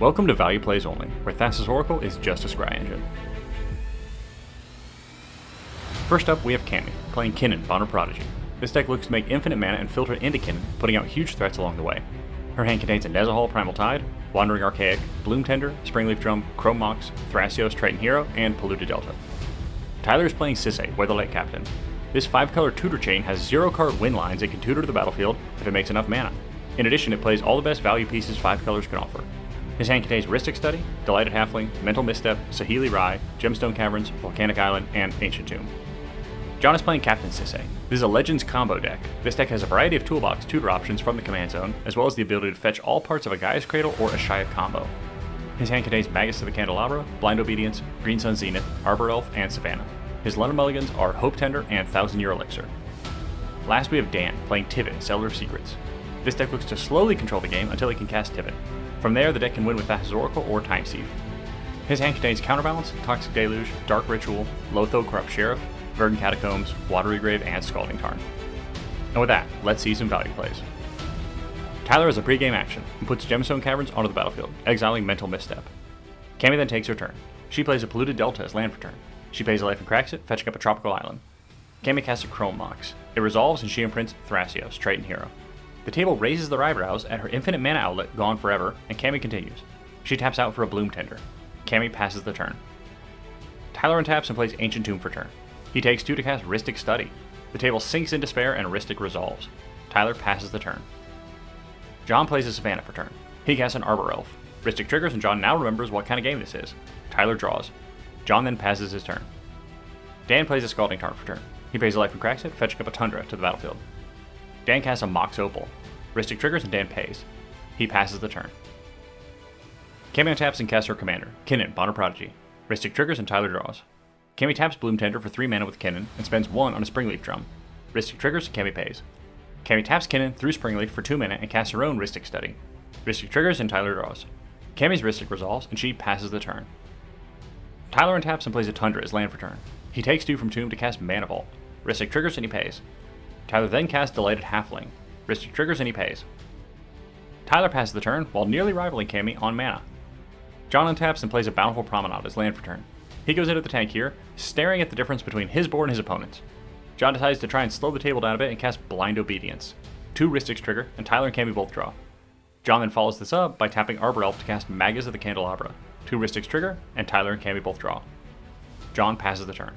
Welcome to Value Plays Only, where Thassa's Oracle is just a scry engine. First up, we have Cammy, playing Kinnan, Bonner Prodigy. This deck looks to make infinite mana and filter into Kinnan, putting out huge threats along the way. Her hand contains a Nezahal, Primal Tide, Wandering Archaic, Bloom Tender, Springleaf Drum, Chrome Mox, Thrasios, Triton Hero, and Polluted Delta. Tyler is playing Sisay, Weatherlight Captain. This 5-color tutor chain has 0-card win lines it can tutor to the battlefield if it makes enough mana. In addition, it plays all the best value pieces 5 colors can offer. His hand contains Rhystic Study, Delighted Halfling, Mental Misstep, Saheeli Rai, Gemstone Caverns, Volcanic Island, and Ancient Tomb. John is playing Captain Sisay. This is a Legends combo deck. This deck has a variety of toolbox tutor options from the command zone, as well as the ability to fetch all parts of a Gaia's Cradle or a Shia combo. His hand contains Magus of the Candelabra, Blind Obedience, Green Sun Zenith, Arbor Elf, and Savannah. His London Mulligans are Hope Tender and 1000-Year Elixir. Last we have Dan, playing Tivit, Seller of Secrets. This deck looks to slowly control the game until he can cast Tivit. From there, the deck can win with Thassa's Oracle or Time Sieve. His hand contains Counterbalance, Toxic Deluge, Dark Ritual, Lotho Corrupt Sheriff, Verdant Catacombs, Watery Grave, and Scalding Tarn. And with that, let's see some value plays. Tyler has a pre-game action and puts Gemstone Caverns onto the battlefield, exiling Mental Misstep. Cammy then takes her turn. She plays a Polluted Delta as land for turn. She pays a life and cracks it, fetching up a Tropical Island. Cammy casts a Chrome Mox. It resolves and she imprints Thrasios, Triton Hero. The table raises their eyebrows at her infinite mana outlet, Gone Forever, and Cammy continues. She taps out for a Bloom Tender. Cammy passes the turn. Tyler untaps and plays Ancient Tomb for turn. He takes 2 to cast Rhystic Study. The table sinks in despair and Rhystic resolves. Tyler passes the turn. John plays a Savannah for turn. He casts an Arbor Elf. Rhystic triggers and John now remembers what kind of game this is. Tyler draws. John then passes his turn. Dan plays a Scalding Tarn for turn. He pays a life and cracks it, fetching up a Tundra to the battlefield. Dan casts a Mox Opal. Rhystic triggers and Dan pays. He passes the turn. Cammy taps and casts her commander, Kinnan, Bonner Prodigy. Rhystic triggers and Tyler draws. Cammy taps Bloom Tender for 3 mana with Kinnan and spends 1 on a Springleaf Drum. Rhystic triggers and Cammy pays. Cammy taps Kinnan through Springleaf for 2 mana and casts her own Rhystic Study. Rhystic triggers and Tyler draws. Cammy's Rhystic resolves and she passes the turn. Tyler untaps and plays a Tundra as land for turn. He takes 2 from Tomb to cast Mana Vault. Rhystic triggers and he pays. Tyler then casts Delighted Halfling. Rhystic triggers and he pays. Tyler passes the turn while nearly rivaling Cammy on mana. John untaps and plays a Bountiful Promenade as land for turn. He goes into the tank here, staring at the difference between his board and his opponent's. John decides to try and slow the table down a bit and casts Blind Obedience. 2 Rhystics trigger, and Tyler and Cammy both draw. John then follows this up by tapping Arbor Elf to cast Magus of the Candelabra. 2 Rhystics trigger, and Tyler and Cammy both draw. John passes the turn.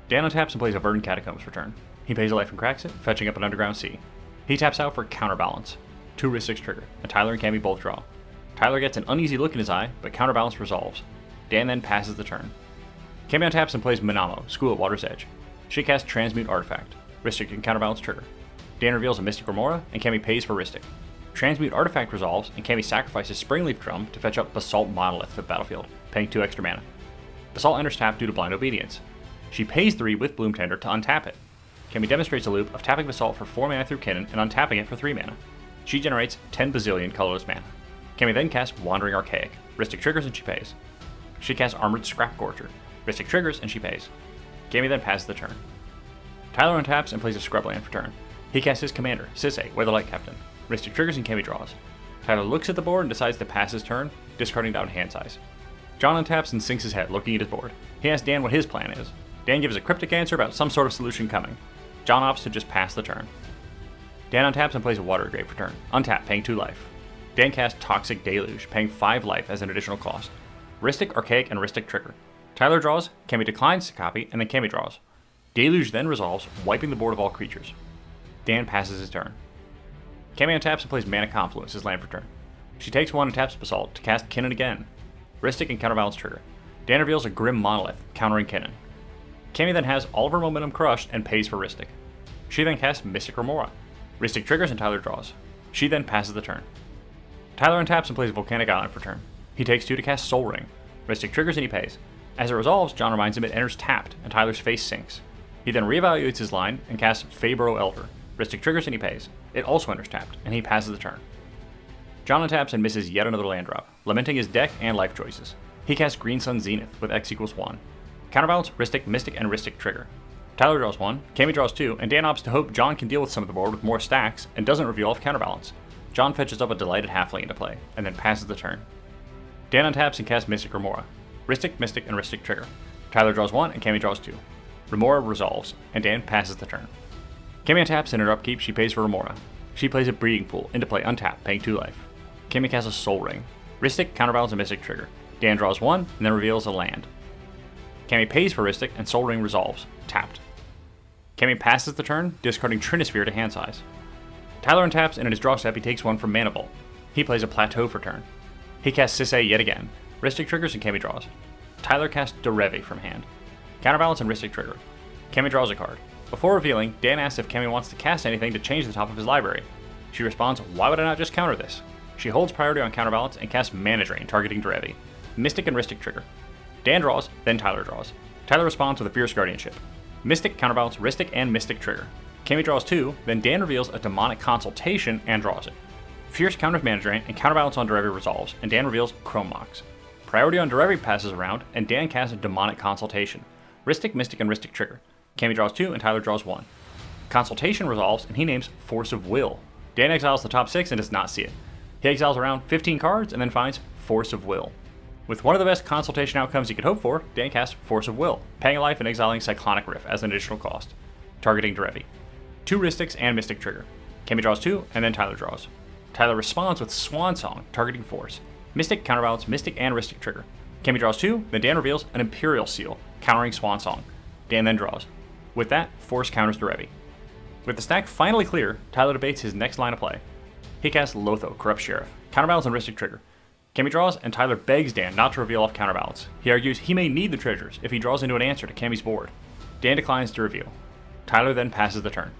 Dan untaps and plays a Verdant Catacombs for turn. He pays a life and cracks it, fetching up an Underground Sea. He taps out for Counterbalance. 2 Rhystics trigger, and Tyler and Cammy both draw. Tyler gets an uneasy look in his eye, but Counterbalance resolves. Dan then passes the turn. Cammy untaps and plays Manamo, School at Water's Edge. She casts Transmute Artifact. Rhystic and Counterbalance trigger. Dan reveals a Mystic Remora, and Cammy pays for Rhystic. Transmute Artifact resolves, and Cammy sacrifices Springleaf Drum to fetch up Basalt Monolith to the battlefield, paying 2 extra mana. Basalt enters tap due to Blind Obedience. She pays 3 with Bloom Tender to untap it. Cammy demonstrates a loop of tapping Basalt for 4 mana through Kinnan and untapping it for 3 mana. She generates 10 bazillion colorless mana. Cammy then casts Wandering Archaic. Rhystic triggers and she pays. She casts Armored Scrap Gorger. Rhystic triggers and she pays. Cammy then passes the turn. Tyler untaps and plays a Scrubland for turn. He casts his commander, Sisay, Weatherlight Captain. Rhystic triggers and Cammy draws. Tyler looks at the board and decides to pass his turn, discarding down hand size. John untaps and sinks his head, looking at his board. He asks Dan what his plan is. Dan gives a cryptic answer about some sort of solution coming. John opts to just pass the turn. Dan untaps and plays a Watery Grave for turn. Untap, paying 2 life. Dan casts Toxic Deluge, paying 5 life as an additional cost. Rhystic, Archaic, and Rhystic trigger. Tyler draws, Cammy declines to copy, and then Cammy draws. Deluge then resolves, wiping the board of all creatures. Dan passes his turn. Cammy untaps and plays Mana Confluence as land for turn. She takes 1 and taps Basalt to cast Kinnan again. Rhystic and Counterbalance trigger. Dan reveals a Grim Monolith, countering Kinnan. Cammy then has all of her momentum crushed and pays for Rhystic. She then casts Mystic Remora. Rhystic triggers and Tyler draws. She then passes the turn. Tyler untaps and plays Volcanic Island for turn. He takes 2 to cast Soul Ring. Rhystic triggers and he pays. As it resolves, John reminds him it enters tapped, and Tyler's face sinks. He then reevaluates his line and casts Fabro Elder. Rhystic triggers and he pays. It also enters tapped, and he passes the turn. John untaps and misses yet another land drop, lamenting his deck and life choices. He casts Green Sun Zenith with X equals 1. Counterbalance, Rhystic, Mystic, and Rhystic trigger. Tyler draws 1, Cammy draws 2, and Dan opts to hope John can deal with some of the board with more stacks and doesn't reveal off Counterbalance. John fetches up a Delighted Halfling into play, and then passes the turn. Dan untaps and casts Mystic Remora. Ristic, Mystic, and Ristic trigger. Tyler draws 1 and Cammy draws 2. Remora resolves, and Dan passes the turn. Cammy untaps and in her upkeep she pays for Remora. She plays a Breeding Pool into play untapped, paying 2 life. Cammy casts a Soul Ring. Ristic counterbalance a Mystic trigger. Dan draws 1 and then reveals a land. Cammy pays for Ristic and Soul Ring resolves, tapped. Cammy passes the turn, discarding Trinisphere to hand size. Tyler untaps and in his draw step he takes 1 from Mana Vault. He plays a Plateau for turn. He casts Sisay yet again. Ristic triggers and Cammy draws. Tyler casts Derevi from hand. Counterbalance and Ristic trigger. Cammy draws a card. Before revealing, Dan asks if Cammy wants to cast anything to change the top of his library. She responds, "Why would I not just counter this?" She holds priority on Counterbalance and casts Mana Drain, targeting Derevi. Mystic and Ristic trigger. Dan draws, then Tyler draws. Tyler responds with a Fierce Guardianship. Mystic, Counterbalance, Ristic, and Mystic trigger. Cammy draws 2, then Dan reveals a Demonic Consultation and draws it. Fierce counters Mana Drain and Counterbalance on Derevi resolves, and Dan reveals Chrome Mox. Priority on Derevi passes around, and Dan casts a Demonic Consultation. Ristic, Mystic, and Ristic trigger. Cammy draws 2, and Tyler draws 1. Consultation resolves, and he names Force of Will. Dan exiles the top 6 and does not see it. He exiles around 15 cards and then finds Force of Will. With one of the best Consultation outcomes you could hope for, Dan casts Force of Will, paying a life and exiling Cyclonic Rift as an additional cost, targeting Derevi. 2 Ristics and Mystic trigger. Cammy draws 2, and then Tyler draws. Tyler responds with Swan Song, targeting Force. Mystic, Counterbalance, Mystic, and Ristic trigger. Cammy draws 2, then Dan reveals an Imperial Seal, countering Swan Song. Dan then draws. With that, Force counters Derevi. With the stack finally clear, Tyler debates his next line of play. He casts Lotho, Corrupt Sheriff, Counterbalance and Ristic trigger. Cammy draws, and Tyler begs Dan not to reveal off Counterbalance. He argues he may need the treasures if he draws into an answer to Cammy's board. Dan declines to reveal. Tyler then passes the turn.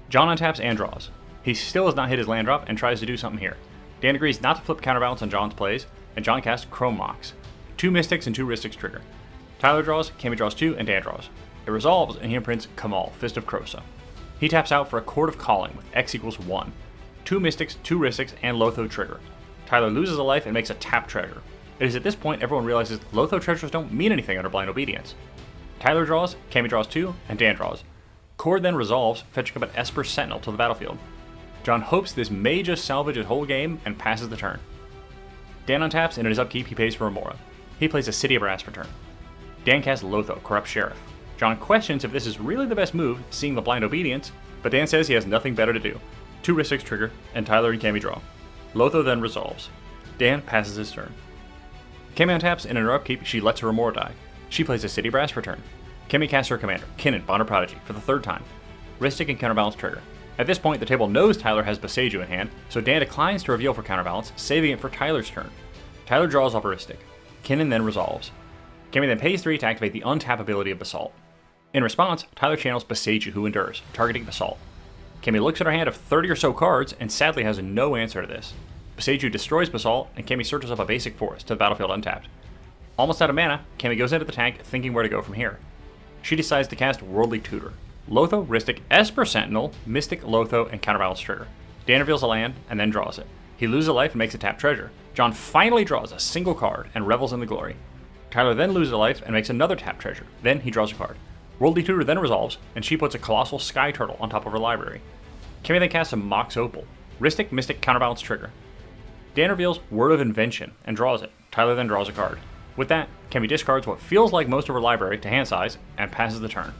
John untaps and draws. He still has not hit his land drop and tries to do something here. Dan agrees not to flip Counterbalance on John's plays, and John casts Chrome Mox. 2 Mystics and 2 Ristics trigger. Tyler draws, Cammy draws 2, and Dan draws. It resolves, and he imprints Kamal, Fist of Krosa. He taps out for a Chord of Calling with X equals 1. 2 Mystics, 2 Ristics, and Lotho trigger. Tyler loses a life and makes a tap treasure. It is at this point everyone realizes Lotho treasures don't mean anything under Blind Obedience. Tyler draws, Cammy draws 2, and Dan draws. Chord then resolves, fetching up an Esper Sentinel to the battlefield. John hopes this may just salvage his whole game and passes the turn. Dan untaps, and in his upkeep he pays for Remora. He plays a City of Brass for turn. Dan casts Lotho, Corrupt Sheriff. John questions if this is really the best move, seeing the Blind Obedience, but Dan says he has nothing better to do. 2 Ristics trigger, and Tyler and Cammy draw. Lotho then resolves. Dan passes his turn. Cammy untaps, and in her upkeep she lets her Remora die. She plays a City Brass for turn. Cammy casts her commander, Kinnan, Bond of Prodigy, for the 3rd time. Ristic and Counterbalance trigger. At this point, the table knows Tyler has Boseiju in hand, so Dan declines to reveal for Counterbalance, saving it for Tyler's turn. Tyler draws off a Ristic. Kinnan then resolves. Cammy then pays 3 to activate the untap ability of Basalt. In response, Tyler channels Boseiju, who endures, targeting Basalt. Cammy looks at her hand of 30 or so cards, and sadly has no answer to this. Boseiju destroys Basalt, and Cammy searches up a basic forest to the battlefield untapped. Almost out of mana, Cammy goes into the tank, thinking where to go from here. She decides to cast Worldly Tutor. Lotho, Ristic, Esper Sentinel, Mystic, Lotho, and Counterbalance trigger. Dan reveals a land, and then draws it. He loses a life and makes a tap treasure. John finally draws a single card and revels in the glory. Tyler then loses a life and makes another tap treasure. Then he draws a card. Worldly Tutor then resolves, and she puts a Colossal Sky Turtle on top of her library. Cammy then casts a Mox Opal. Ristic, Mystic, Counterbalance trigger. Dan reveals Word of Invention and draws it. Tyler then draws a card. With that, Cammy discards what feels like most of her library to hand size and passes the turn.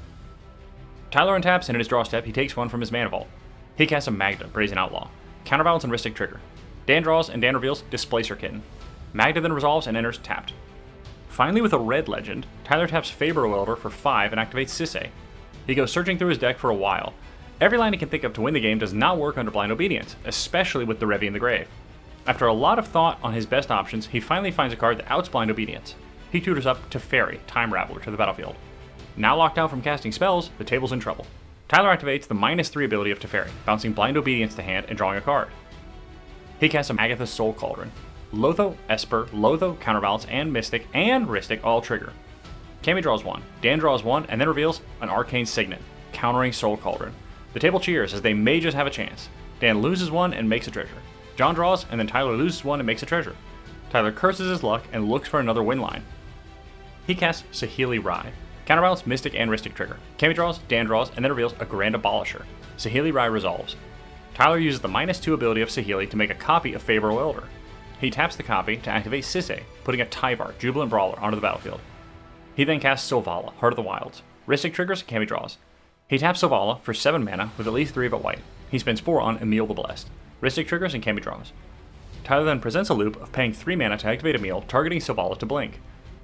Tyler untaps, and in his draw step he takes 1 from his Mana Vault. He casts a Magda, Brazen Outlaw. Counterbalance and Ristic trigger. Dan draws, and Dan reveals Displacer Kitten. Magda then resolves and enters tapped. Finally, with a red legend, Tyler taps Faber Welder for 5 and activates Sisay. He goes searching through his deck for a while. Every line he can think of to win the game does not work under Blind Obedience, especially with Derevi in the grave. After a lot of thought on his best options, he finally finds a card that outs Blind Obedience. He tutors up Teferi, Time Raveler, to the battlefield. Now locked out from casting spells, the table's in trouble. Tyler activates the -3 ability of Teferi, bouncing Blind Obedience to hand and drawing a card. He casts a Agatha's Soul Cauldron. Lotho, Esper, Lotho, Counterbalance, and Mystic, and Ristic all trigger. Cammy draws 1, Dan draws 1, and then reveals an Arcane Signet, countering Soul Cauldron. The table cheers as they may just have a chance. Dan loses 1 and makes a treasure. John draws, and then Tyler loses 1 and makes a treasure. Tyler curses his luck and looks for another win line. He casts Saheeli Rai. Counterbalance, Mystic, and Ristic trigger. Cammy draws, Dan draws, and then reveals a Grand Abolisher. Saheeli Rai resolves. Tyler uses the -2 ability of Saheeli to make a copy of Faber Welder. He taps the copy to activate Sisay, putting a Tyvar, Jubilant Brawler, onto the battlefield. He then casts Sylvala, Heart of the Wilds. Ristic triggers and Kami draws. He taps Sylvala for 7 mana with at least 3 of it white. He spends 4 on Emil the Blessed. Ristic triggers and Kami draws. Tyler then presents a loop of paying 3 mana to activate Emil, targeting Sylvala to blink.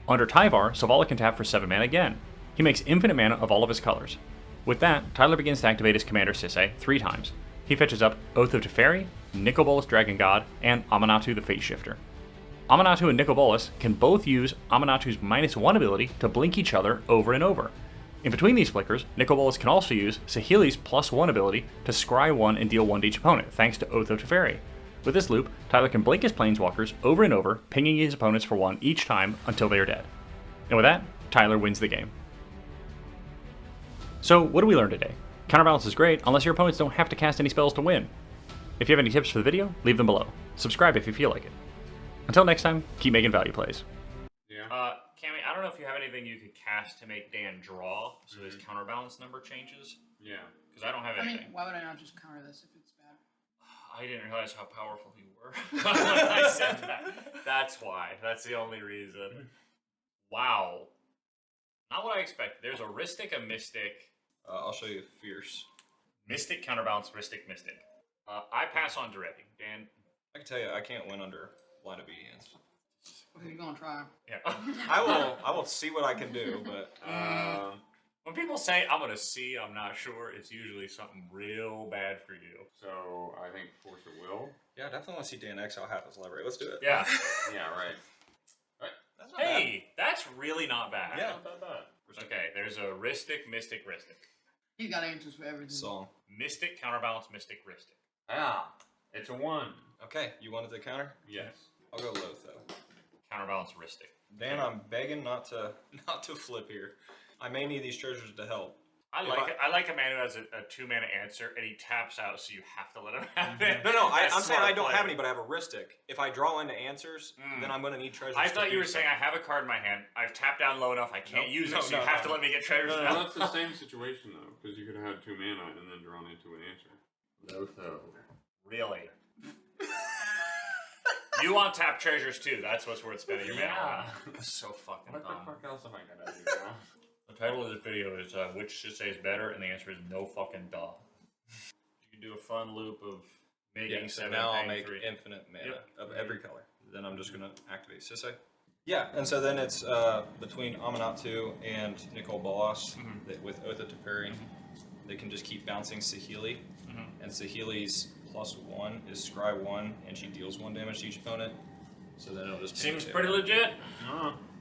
Under Tyvar, Sylvala can tap for 7 mana again. He makes infinite mana of all of his colors. With that, Tyler begins to activate his commander Sisay 3 times. He fetches up Oath of Teferi, Nicol Dragon God, and Aminatou the Fate Shifter. Aminatou and Nicol can both use Aminatou's -1 ability to blink each other over and over. In between these flickers, Nicol can also use Saheeli's +1 ability to scry 1 and deal 1 to each opponent, thanks to Oath of Teferi. With this loop, Tyler can blink his planeswalkers over and over, pinging his opponents for 1 each time until they are dead. And with that, Tyler wins the game. So, what did we learn today? Counterbalance is great, unless your opponents don't have to cast any spells to win. If you have any tips for the video, leave them below. Subscribe if you feel like it. Until next time, keep making value plays. Yeah. Cammy, I don't know if you have anything you could cast to make Dan draw, so his counterbalance number changes. Yeah. Because I don't have anything. I mean, why would I not just counter this if it's bad? I didn't realize how powerful you were when I said that. That's why. That's the only reason. Wow. Not what I expected. There's a Ristic, a Mystic. I'll show you Fierce. Mystic, counterbalance, Ristic, Mystic. I pass on Duretti. Dan? I can tell you, I can't win under Blind Obedience. Okay, you're gonna try. Yeah. I will see what I can do, but when people say, I'm gonna see, I'm not sure, it's usually something real bad for you. So I think Force of Will. yeah, I definitely want to see Dan exile half his library. Let's do it. Yeah. Yeah, right. That's not bad. Hey, that's really not bad. Yeah. Not that bad. Okay, there's a Ristic, Mystic, Ristic. He's got answers for everything. Song. Mystic, counterbalance, Mystic, Ristic. Ah, it's a 1. Okay, you wanted to counter? Yes. I'll go Loath though. Counterbalance, Ristic. Dan, I'm begging not to flip here. I may need these treasures to help. I like a man who has a 2-mana answer and he taps out, so you have to let him have it. No, That's I'm saying smart I don't play. have any, but I have a Ristic. If I draw into answers, then I'm going to need treasures. I to thought you do were saying I have a card in my hand. I've tapped down low enough. I can't Nope. use it, No, so you no, have no. to let me get treasures No, now. that's the same situation though, because you could have had 2 mana and then drawn into an answer. Lotho. Really? You want tap treasures too. That's what's worth spending your mana on. That's so fucking What the dumb. fuck else am I gonna do now? The title of this video is which Sisay is better, and the answer is no fucking duh. You can do a fun loop of making Yeah, so 7 now I'll paying make 3. infinite mana Yep. of every color. Then I'm just going to activate Sisay. Yeah, and so then it's between Aminatou and Nicol Bolas that with Oath of Teferi. They can just keep bouncing Saheeli. And Saheeli's +1 is scry 1, and she deals 1 damage to each opponent. So then it'll just Seems pretty legit.